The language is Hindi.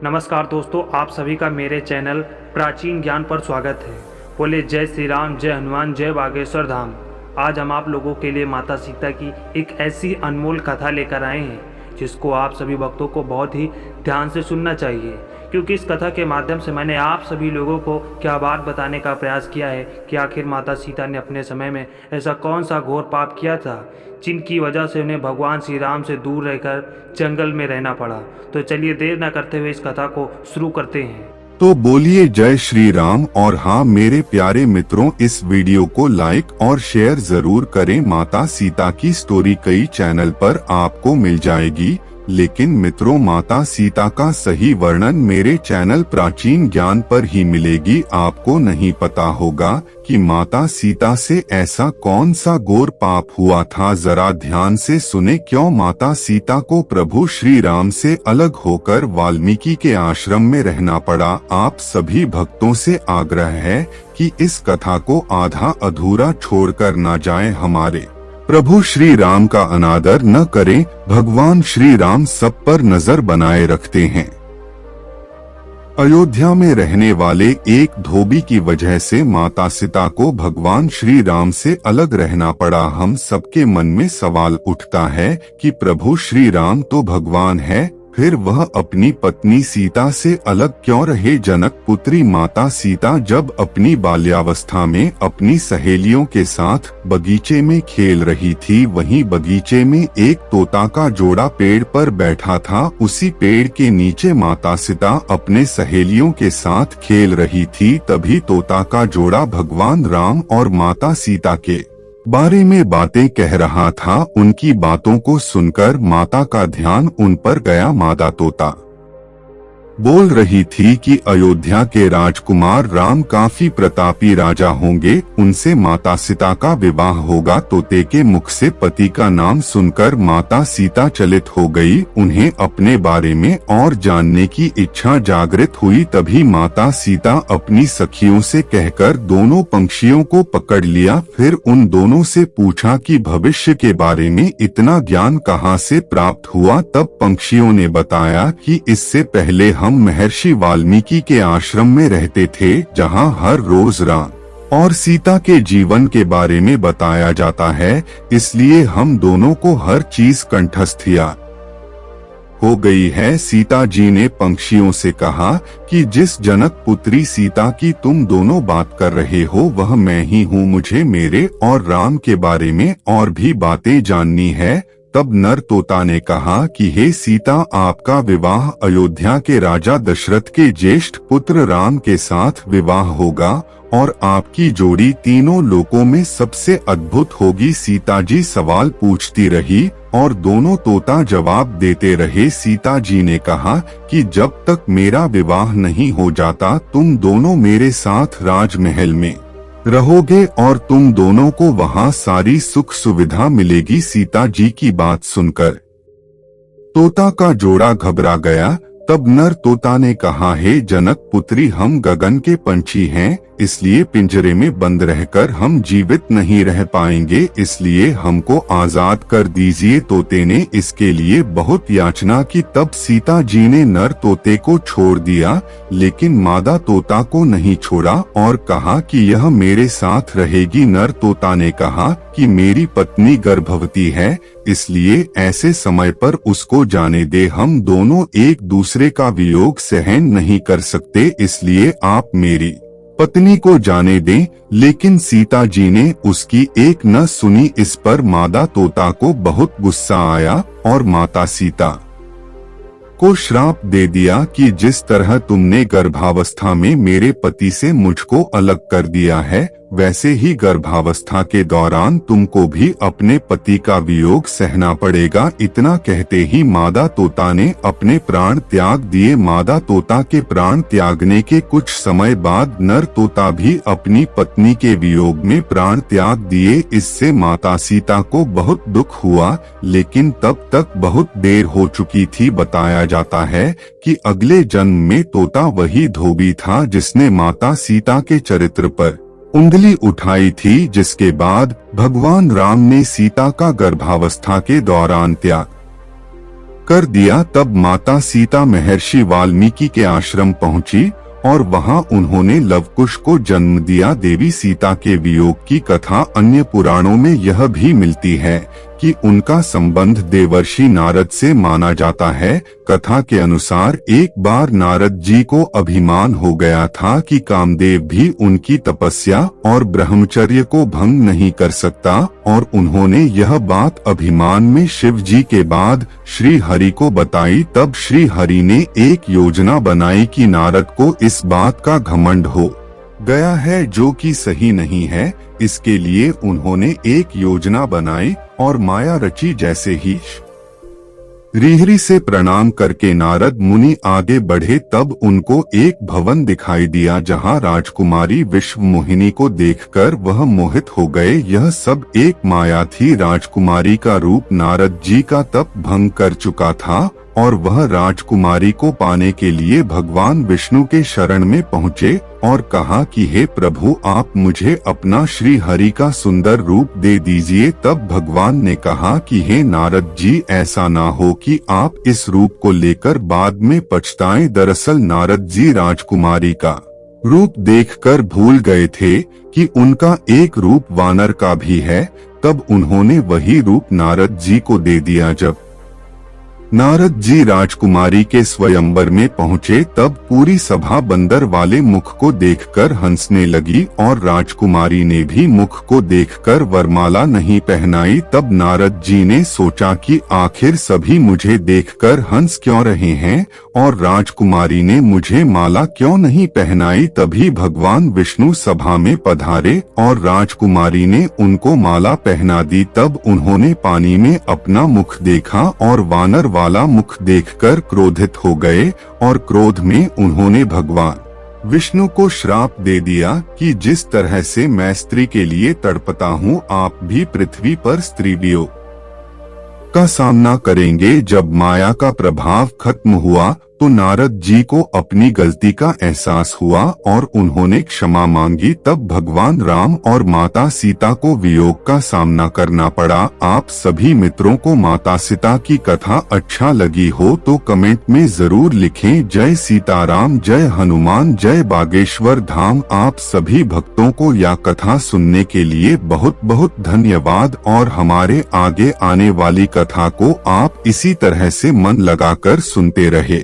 नमस्कार दोस्तों, आप सभी का मेरे चैनल प्राचीन ज्ञान पर स्वागत है। बोले जय श्री राम, जय हनुमान, जय बागेश्वर धाम। आज हम आप लोगों के लिए माता सीता की एक ऐसी अनमोल कथा लेकर आए हैं जिसको आप सभी भक्तों को बहुत ही ध्यान से सुनना चाहिए, क्योंकि इस कथा के माध्यम से मैंने आप सभी लोगों को क्या बात बताने का प्रयास किया है कि आखिर माता सीता ने अपने समय में ऐसा कौन सा घोर पाप किया था जिनकी वजह से उन्हें भगवान श्री राम से दूर रहकर जंगल में रहना पड़ा। तो चलिए देर न करते हुए इस कथा को शुरू करते हैं। तो बोलिए जय श्री राम। और हाँ मेरे प्यारे मित्रों, इस वीडियो को लाइक और शेयर जरूर करें। माता सीता की स्टोरी कई चैनल पर आपको मिल जाएगी, लेकिन मित्रों माता सीता का सही वर्णन मेरे चैनल प्राचीन ज्ञान पर ही मिलेगी। आपको नहीं पता होगा कि माता सीता से ऐसा कौन सा घोर पाप हुआ था। जरा ध्यान से सुने क्यों माता सीता को प्रभु श्री राम से अलग होकर वाल्मीकि के आश्रम में रहना पड़ा। आप सभी भक्तों से आग्रह है कि इस कथा को आधा अधूरा छोड़कर न जाए। हमारे प्रभु श्री राम का अनादर न करें। भगवान श्री राम सब पर नजर बनाए रखते हैं। अयोध्या में रहने वाले एक धोबी की वजह से माता सीता को भगवान श्री राम से अलग रहना पड़ा। हम सबके मन में सवाल उठता है कि प्रभु श्री राम तो भगवान है, फिर वह अपनी पत्नी सीता से अलग क्यों रहे। जनक पुत्री माता सीता जब अपनी बाल्यावस्था में अपनी सहेलियों के साथ बगीचे में खेल रही थी, वहीं बगीचे में एक तोता का जोड़ा पेड़ पर बैठा था। उसी पेड़ के नीचे माता सीता अपने सहेलियों के साथ खेल रही थी। तभी तोता का जोड़ा भगवान राम और माता सीता के बारे में बातें कह रहा था। उनकी बातों को सुनकर माता का ध्यान उन पर गया। मादा तोता बोल रही थी कि अयोध्या के राजकुमार राम काफी प्रतापी राजा होंगे, उनसे माता सीता का विवाह होगा। तोते के मुख से पति का नाम सुनकर माता सीता चलित हो गई। उन्हें अपने बारे में और जानने की इच्छा जागृत हुई। तभी माता सीता अपनी सखियों से कहकर दोनों पंछियों को पकड़ लिया। फिर उन दोनों से पूछा कि भविष्य के बारे में इतना ज्ञान कहाँ से प्राप्त हुआ। तब पंछियों ने बताया कि इससे पहले हम महर्षि वाल्मीकि के आश्रम में रहते थे, जहां हर रोज राम और सीता के जीवन के बारे में बताया जाता है, इसलिए हम दोनों को हर चीज कंठस्थ हो गई है। सीता जी ने पंछियों से कहा कि जिस जनक पुत्री सीता की तुम दोनों बात कर रहे हो वह मैं ही हूँ। मुझे मेरे और राम के बारे में और भी बातें जाननी है। तब नर तोता ने कहा कि हे सीता, आपका विवाह अयोध्या के राजा दशरथ के ज्येष्ठ पुत्र राम के साथ विवाह होगा और आपकी जोड़ी तीनों लोकों में सबसे अद्भुत होगी। सीता जी सवाल पूछती रही और दोनों तोता जवाब देते रहे। सीता जी ने कहा कि जब तक मेरा विवाह नहीं हो जाता तुम दोनों मेरे साथ राजमहल में रहोगे और तुम दोनों को वहां सारी सुख सुविधा मिलेगी। सीता जी की बात सुनकर तोता का जोड़ा घबरा गया। तब नर तोता ने कहा, हे जनक पुत्री, हम गगन के पंछी हैं, इसलिए पिंजरे में बंद रहकर हम जीवित नहीं रह पाएंगे, इसलिए हमको आजाद कर दीजिए। तोते ने इसके लिए बहुत याचना की। तब सीता जी ने नर तोते को छोड़ दिया, लेकिन मादा तोता को नहीं छोड़ा और कहा कि यह मेरे साथ रहेगी। नर तोता ने कहा कि मेरी पत्नी गर्भवती है, इसलिए ऐसे समय पर उसको जाने दे। हम दोनों एक दूसरे का वियोग सहन नहीं कर सकते, इसलिए आप मेरी पत्नी को जाने दें। लेकिन सीता जी ने उसकी एक न सुनी। इस पर मादा तोता को बहुत गुस्सा आया और माता सीता को श्राप दे दिया कि जिस तरह तुमने गर्भावस्था में मेरे पति से मुझको अलग कर दिया है, वैसे ही गर्भावस्था के दौरान तुमको भी अपने पति का वियोग सहना पड़ेगा। इतना कहते ही मादा तोता ने अपने प्राण त्याग दिए। मादा तोता के प्राण त्यागने के कुछ समय बाद नर तोता भी अपनी पत्नी के वियोग में प्राण त्याग दिए। इससे माता सीता को बहुत दुख हुआ, लेकिन तब तक बहुत देर हो चुकी थी। बताया जाता है कि अगले जन्म में तोता वही धोबी था जिसने माता सीता के चरित्र पर उंगली उठाई थी, जिसके बाद भगवान राम ने सीता का गर्भावस्था के दौरान त्याग कर दिया। तब माता सीता महर्षि वाल्मीकि के आश्रम पहुंची और वहां उन्होंने लवकुश को जन्म दिया। देवी सीता के वियोग की कथा अन्य पुराणों में यह भी मिलती है कि उनका संबंध देवर्षि नारद से माना जाता है। कथा के अनुसार एक बार नारद जी को अभिमान हो गया था कि कामदेव भी उनकी तपस्या और ब्रह्मचर्य को भंग नहीं कर सकता और उन्होंने यह बात अभिमान में शिव जी के बाद श्री हरि को बताई। तब श्री हरि ने एक योजना बनाई कि नारद को इस बात का घमंड हो गया है जो कि सही नहीं है। इसके लिए उन्होंने एक योजना बनाई और माया रची। जैसे ही श्रीहरि से प्रणाम करके नारद मुनि आगे बढ़े तब उनको एक भवन दिखाई दिया जहां राजकुमारी विश्व मोहिनी को देखकर वह मोहित हो गए। यह सब एक माया थी। राजकुमारी का रूप नारद जी का तप भंग कर चुका था और वह राजकुमारी को पाने के लिए भगवान विष्णु के शरण में पहुँचे और कहा कि हे प्रभु, आप मुझे अपना श्री हरि का सुंदर रूप दे दीजिए। तब भगवान ने कहा कि हे नारद जी, ऐसा ना हो कि आप इस रूप को लेकर बाद में पछताएं। दरअसल नारद जी राजकुमारी का रूप देखकर भूल गए थे कि उनका एक रूप वानर का भी है। तब उन्होंने वही रूप नारद जी को दे दिया। जब नारद जी राजकुमारी के स्वयंवर में पहुँचे तब पूरी सभा बंदर वाले मुख को देखकर हंसने लगी और राजकुमारी ने भी मुख को देखकर वरमाला नहीं पहनाई। तब नारद जी ने सोचा कि आखिर सभी मुझे देखकर हंस क्यों रहे हैं और राजकुमारी ने मुझे माला क्यों नहीं पहनाई। तभी भगवान विष्णु सभा में पधारे और राजकुमारी ने उनको माला पहना दी। तब उन्होंने पानी में अपना मुख देखा और वानर वाला मुख देखकर क्रोधित हो गए और क्रोध में उन्होंने भगवान विष्णु को श्राप दे दिया कि जिस तरह से मैं स्त्री के लिए तड़पता हूँ, आप भी पृथ्वी पर स्त्री वियोग का सामना करेंगे। जब माया का प्रभाव खत्म हुआ तो नारद जी को अपनी गलती का एहसास हुआ और उन्होंने क्षमा मांगी। तब भगवान राम और माता सीता को वियोग का सामना करना पड़ा। आप सभी मित्रों को माता सीता की कथा अच्छा लगी हो तो कमेंट में जरूर लिखें। जय सीताराम, जय हनुमान, जय बागेश्वर धाम। आप सभी भक्तों को यह कथा सुनने के लिए बहुत बहुत धन्यवाद और हमारे आगे आने वाली कथा को आप इसी तरह से मन लगाकर सुनते रहे।